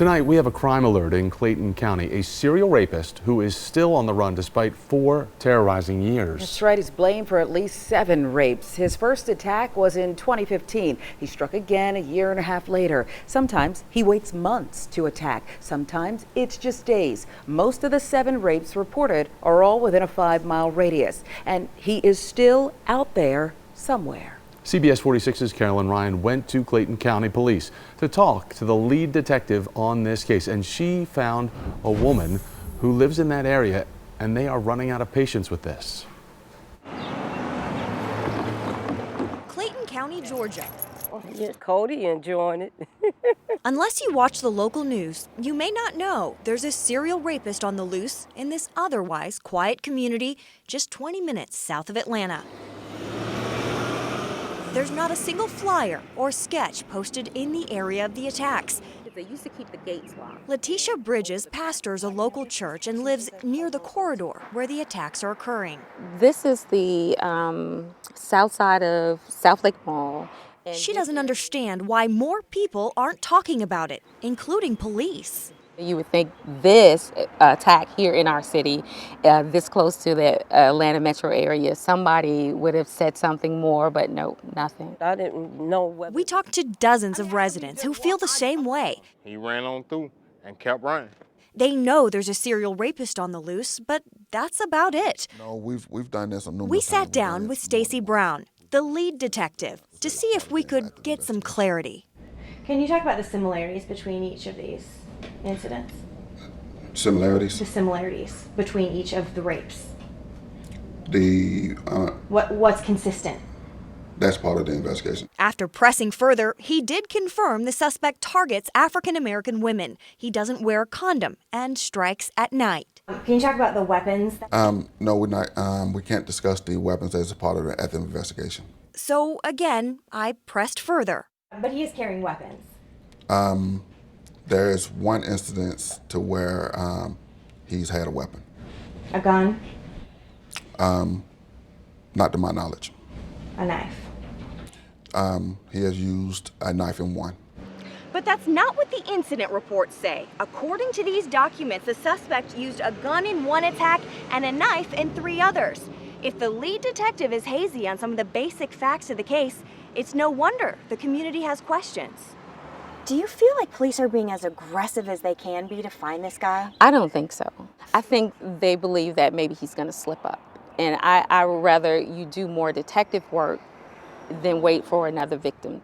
Tonight, we have a crime alert in Clayton County. A serial rapist who is still on the run despite 4 terrorizing years. That's right. He's blamed for at least 7 rapes. His first attack was in 2015. He struck again a year and a half later. Sometimes he waits months to attack. Sometimes it's just days. Most of the 7 rapes reported are all within a 5-mile radius. And he is still out there somewhere. CBS 46's Carolyn Ryan went to Clayton County Police to talk to the lead detective on this case, and she found a woman who lives in that area, and they are running out of patience with this. Clayton County, Georgia. Yeah, Cody enjoying it. Unless you watch the local news, you may not know there's a serial rapist on the loose in this otherwise quiet community just 20 minutes south of Atlanta. There's not a single flyer or sketch posted in the area of the attacks. They used to keep the gates locked. Letitia Bridges pastors a local church and lives near the corridor where the attacks are occurring. This is the south side of South Lake Mall. She doesn't understand why more people aren't talking about it, including police. You would think this attack here in our city, this close to the Atlanta metro area, somebody would have said something more, but no, nothing. I didn't know what. We talked to dozens of residents who feel the same way. He ran on through and kept running. They know there's a serial rapist on the loose, but that's about it. No, we've done this on numerous We times. sat down with Stacy Brown, the lead detective, to see if we could get some clarity. Can you talk about the similarities between each of these incidents? Similarities? The similarities between each of the rapes. What's consistent? That's part of the investigation. After pressing further, he did confirm the suspect targets African American women. He doesn't wear a condom and strikes at night. Can you talk about the weapons? No, we're not. We can't discuss the weapons as a part of the investigation. So again, I pressed further. But he is carrying weapons. There is one incident to where he's had a weapon. A gun? Not to my knowledge. A knife? He has used a knife in one. But that's not what the incident reports say. According to these documents, the suspect used a gun in one attack and a knife in 3 others. If the lead detective is hazy on some of the basic facts of the case, it's no wonder the community has questions. Do you feel like police are being as aggressive as they can be to find this guy? I don't think so. I think they believe that maybe he's going to slip up. And I would rather you do more detective work than wait for another victim.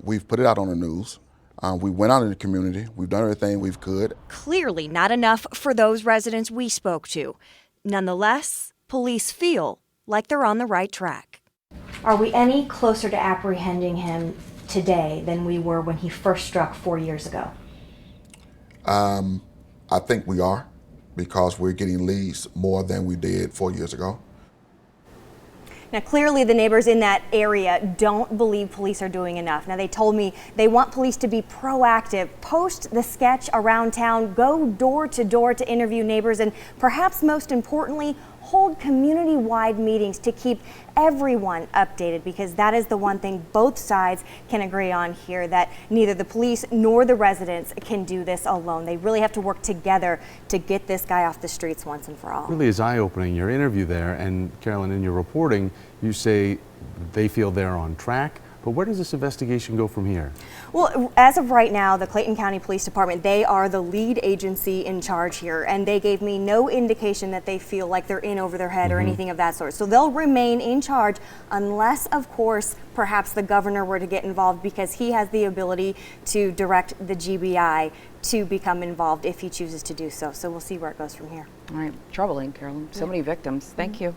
We've put it out on the news. We went out in the community. We've done everything we could. Clearly not enough for those residents we spoke to. Nonetheless, police feel like they're on the right track. Are we any closer to apprehending him today than we were when he first struck 4 years ago? I think we are, because we're getting leads more than we did 4 years ago. Now, clearly the neighbors in that area don't believe police are doing enough. Now, they told me they want police to be proactive, post the sketch around town, go door to door to interview neighbors, and perhaps most importantly, hold community-wide meetings to keep everyone updated, because that is the one thing both sides can agree on here, that neither the police nor the residents can do this alone. They really have to work together to get this guy off the streets once and for all. Really is eye-opening, your interview there, and Carolyn, in your reporting, you say they feel they're on track. But where does this investigation go from here? Well, as of right now, the Clayton County Police Department, they are the lead agency in charge here, and they gave me no indication that they feel like they're in over their head or anything of that sort. So they'll remain in charge unless, of course, perhaps the governor were to get involved, because he has the ability to direct the GBI to become involved if he chooses to do so. So we'll see where it goes from here. All right, troubling, Carolyn. So many victims. Thank you.